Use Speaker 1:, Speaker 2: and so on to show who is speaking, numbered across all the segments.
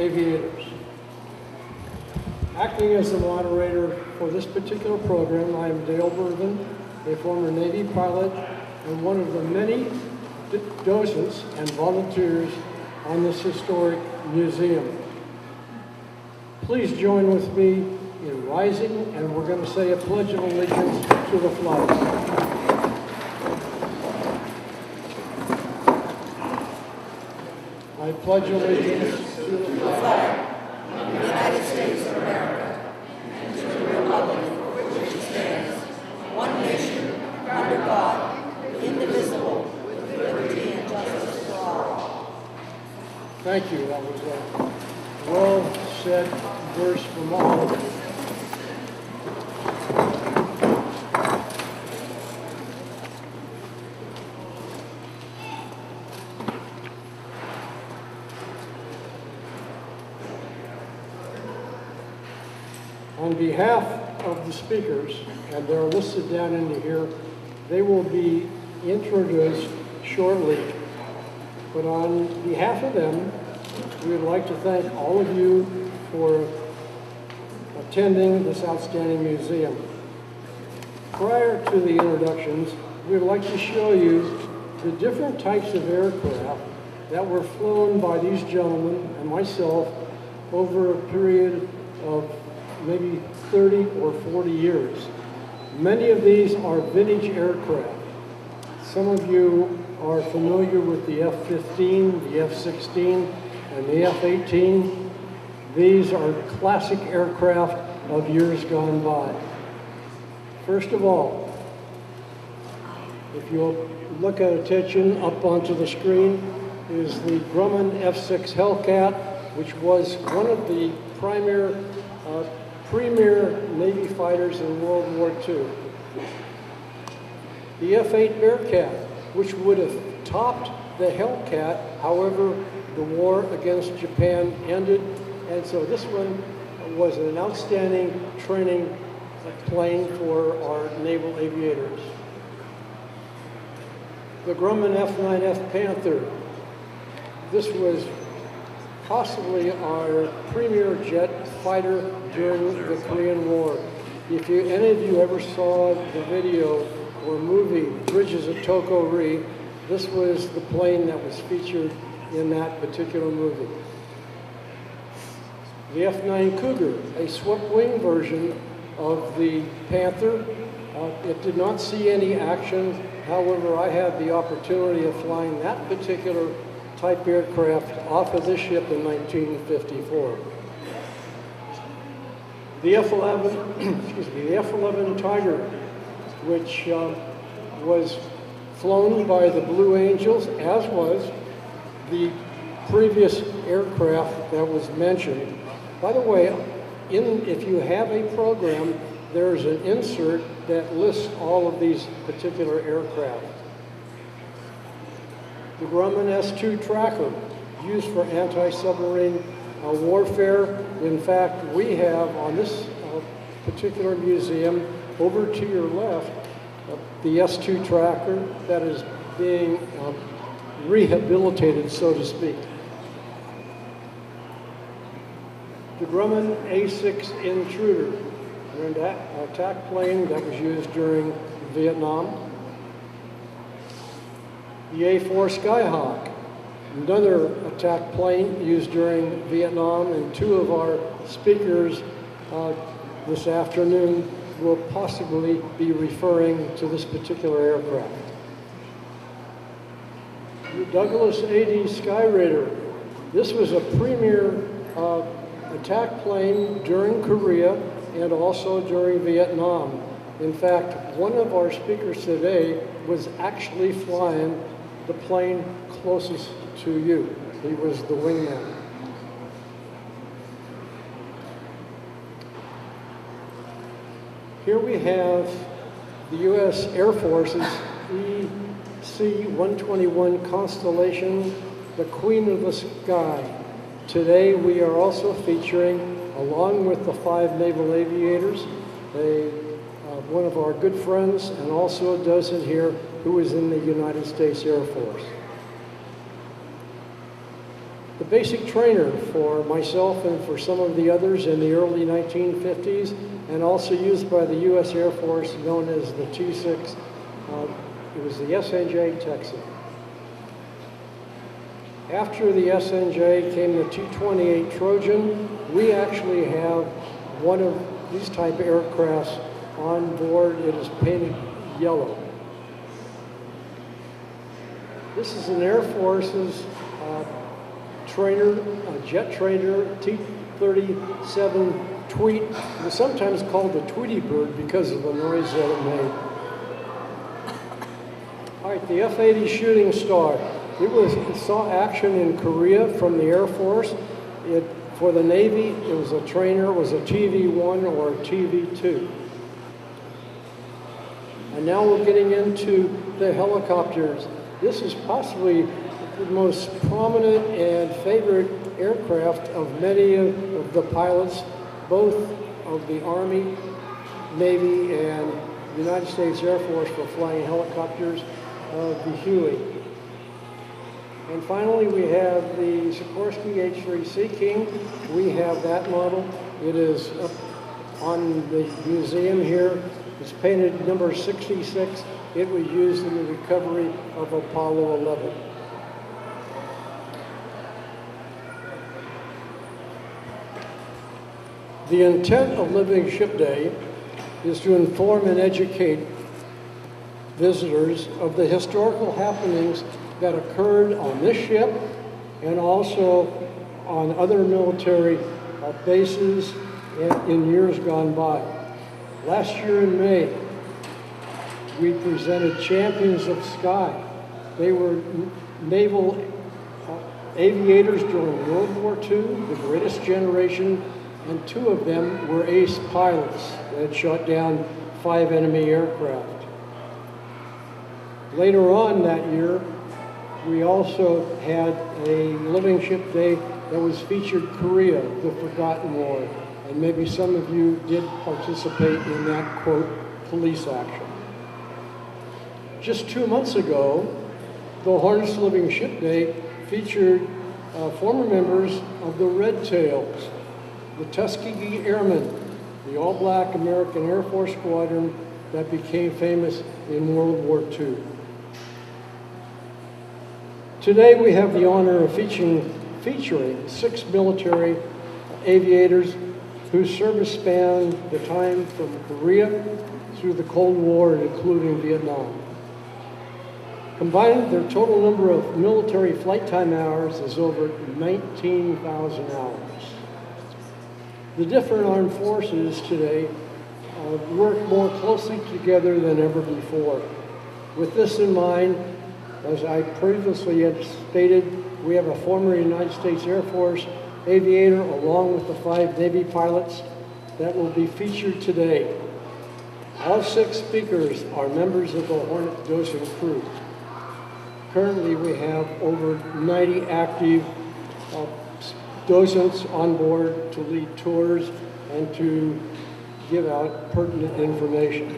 Speaker 1: Aviators. Acting as the moderator for this particular program, I am Dale Breven, a former Navy pilot and one of the many docents and volunteers on this historic museum. Please join with me in rising, and we're going to say a pledge of allegiance to the flag. I pledge allegiance to the flag
Speaker 2: of the United States of America and to the republic for which it stands, one nation, under God, indivisible, with liberty and justice for all.
Speaker 1: Thank you. That was a well-said verse from all of you. On behalf of the speakers, and they're listed down into here, they will be introduced shortly. But on behalf of them, we would like to thank all of you for attending this outstanding museum. Prior to the introductions, we'd like to show you the different types of aircraft that were flown by these gentlemen and myself over a period of maybe 30 or 40 years. Many of these are vintage aircraft. Some of you are familiar with the F-15, the F-16, and the F-18. These are classic aircraft of years gone by. First of all, if you'll look at attention up onto the screen, is the Grumman F-6 Hellcat, which was one of the premier Navy fighters in World War II. The F-8 Bearcat, which would have topped the Hellcat, however, the war against Japan ended, and so this one was an outstanding training plane for our naval aviators. The Grumman F-9F Panther. This was possibly our premier jet fighter during the Korean War. If any of you ever saw the video or movie Bridges of Toko-Ri, this was the plane that was featured in that particular movie. The F-9 Cougar, a swept-wing version of the Panther. It did not see any action. However, I had the opportunity of flying that particular type aircraft off of this ship in 1954. The F-11, the F-11 Tiger, which was flown by the Blue Angels, as was the previous aircraft that was mentioned. By the way, if you have a program, there's an insert that lists all of these particular aircraft. The Grumman S-2 Tracker, used for anti-submarine warfare. In fact, we have on this particular museum, over to your left, the S-2 Tracker that is being rehabilitated, so to speak. The Grumman A-6 Intruder, an attack plane that was used during Vietnam. The A-4 Skyhawk, another attack plane used during Vietnam, and two of our speakers this afternoon will possibly be referring to this particular aircraft. The Douglas AD Skyraider. This was a premier attack plane during Korea and also during Vietnam. In fact, one of our speakers today was actually flying the plane closest to you. He was the wingman. Here we have the U.S. Air Force's EC-121 Constellation, the Queen of the Sky. Today we are also featuring, along with the 5 naval aviators, one of our good friends and also a docent here who is in the United States Air Force. the basic trainer for myself and for some of the others in the early 1950s, and also used by the U.S. Air Force, known as the T-6. It was the SNJ Texan. After the SNJ came the T-28 Trojan. We actually have one of these type of aircrafts on board. It is painted yellow. This is an Air Force's trainer, a jet trainer, T-37 Tweet. It was sometimes called the Tweety Bird because of the noise that it made. All right, the F-80 Shooting Star. It saw action in Korea from the Air Force. For the Navy, it was a trainer, it was a TV-1 or a TV-2. And now we're getting into the helicopters. This is possibly the most prominent and favorite aircraft of many of the pilots, both of the Army, Navy, and United States Air Force for flying helicopters, the Huey. And finally, we have the Sikorsky H-3 Sea King. We have that model. It is up on the museum here. It's painted number 66. It was used in the recovery of Apollo 11. The intent of Living Ship Day is to inform and educate visitors of the historical happenings that occurred on this ship and also on other military bases in years gone by. Last year in May, we presented Champions of Sky. They were naval aviators during World War II, the greatest generation, and 2 of them were ace pilots that shot down 5 enemy aircraft. Later on that year, we also had a Living Ship Day that was featured Korea, the Forgotten War. And maybe some of you did participate in that, quote, police action. Just 2 months ago, the Hornet's Living Ship Day featured former members of the Red Tails, the Tuskegee Airmen, the all-black American Air Force squadron that became famous in World War II. Today we have the honor of featuring 6 military aviators whose service spanned the time from Korea through the Cold War, including Vietnam. Combined, their total number of military flight time hours is over 19,000 hours. The different armed forces today work more closely together than ever before. With this in mind, as I previously had stated, we have a former United States Air Force aviator along with the 5 Navy pilots that will be featured today. All 6 speakers are members of the Hornet docent crew. Currently, we have over 90 active docents on board to lead tours and to give out pertinent information.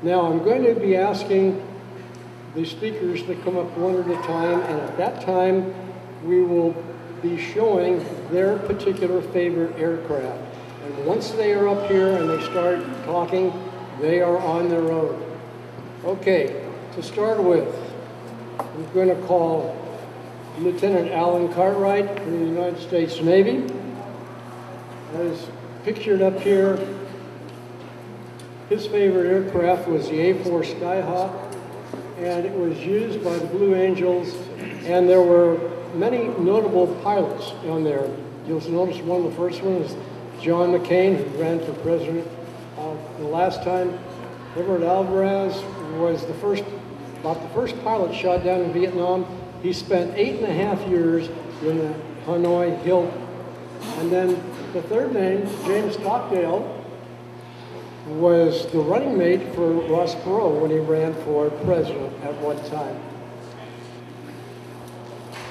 Speaker 1: Now, I'm going to be asking the speakers to come up one at a time, and at that time, we will be showing their particular favorite aircraft. And once they are up here and they start talking, they are on their own. Okay, to start with, I'm going to call Lieutenant Alan Cartwright from the United States Navy. As pictured up here, his favorite aircraft was the A-4 Skyhawk, and it was used by the Blue Angels, and there were many notable pilots on there. You'll notice one of the first ones, John McCain, who ran for president the last time. Edward Alvarez was about the first pilot shot down in Vietnam. He spent 8.5 years in the Hanoi Hill. And then the third name, James Stockdale, was the running mate for Ross Perot when he ran for president at one time.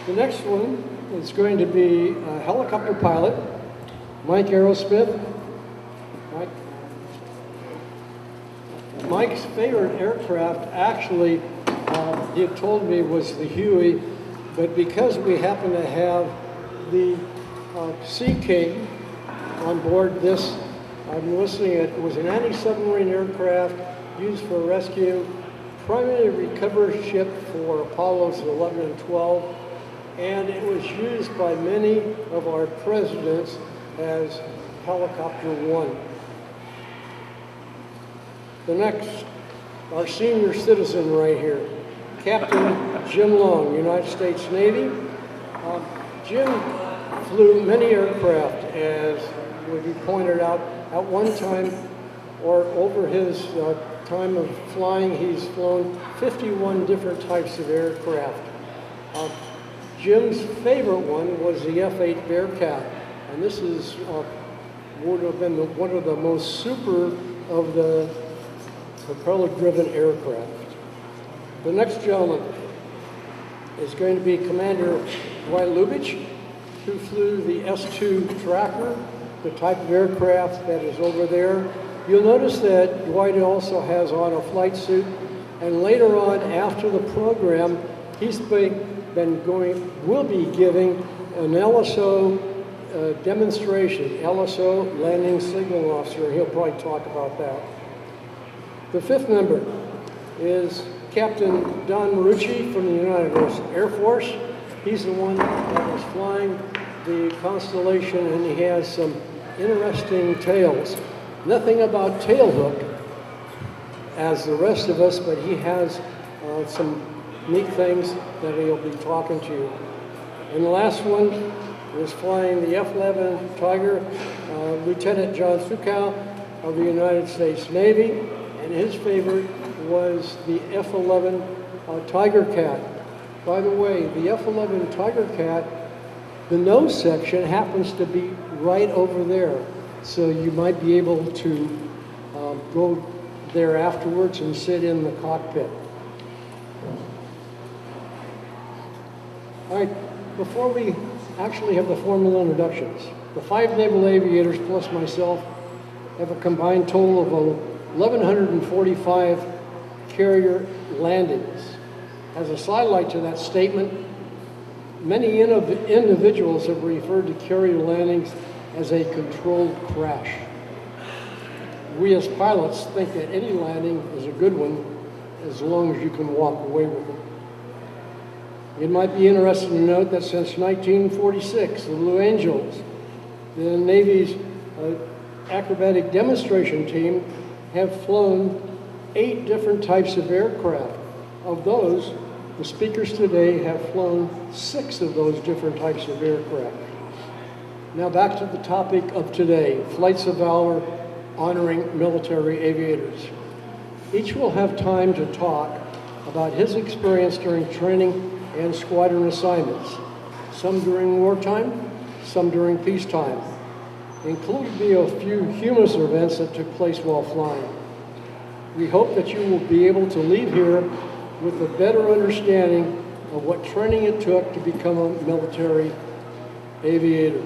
Speaker 1: The next one is going to be a helicopter pilot, Mike Aerosmith. Mike's favorite aircraft, actually, he had told me, was the Huey, But because we happen to have the Sea King on board this, I'm listing it was an anti-submarine aircraft used for rescue, primary recovery ship for Apollos 11 and 12, and it was used by many of our presidents as Helicopter 1. The next, our senior citizen right here, Captain Jim Long, United States Navy. Jim flew many aircraft, as would be pointed out. At one time, or over his time of flying, he's flown 51 different types of aircraft. Jim's favorite one was the F-8 Bearcat, and this is would have been one of the most super of the propeller-driven aircraft. The next gentleman is going to be Commander Dwight Ltjg, who flew the S-2 Tracker, the type of aircraft that is over there. You'll notice that Dwight also has on a flight suit, and later on after the program, he's will be giving an LSO demonstration, LSO, Landing Signal Officer. He'll probably talk about that. The fifth member is Captain Don Marucci from the United Air Force. He's the one that was flying the Constellation, and he has some interesting tales. Nothing about tailhook as the rest of us, but he has some neat things that he'll be talking to you. And the last one is flying the F-11 Tiger, Lieutenant John Fukow of the United States Navy, and his favorite was the F-11 Tiger Cat. By the way, the F-11 Tiger Cat, the nose section happens to be right over there, so you might be able to go there afterwards and sit in the cockpit. All right, before we actually have the formal introductions, the 5 naval aviators plus myself have a combined total of 1,145 carrier landings. As a sidelight to that statement, many individuals have referred to carrier landings as a controlled crash. We as pilots think that any landing is a good one as long as you can walk away with it. It might be interesting to note that since 1946, the Blue Angels, the Navy's acrobatic demonstration team, have flown 8 different types of aircraft. Of those, the speakers today have flown 6 of those different types of aircraft. Now back to the topic of today, Flights of Valor, honoring military aviators. Each will have time to talk about his experience during training and squadron assignments, some during wartime, some during peacetime. Included be a few humorous events that took place while flying. We hope that you will be able to leave here with a better understanding of what training it took to become a military aviator.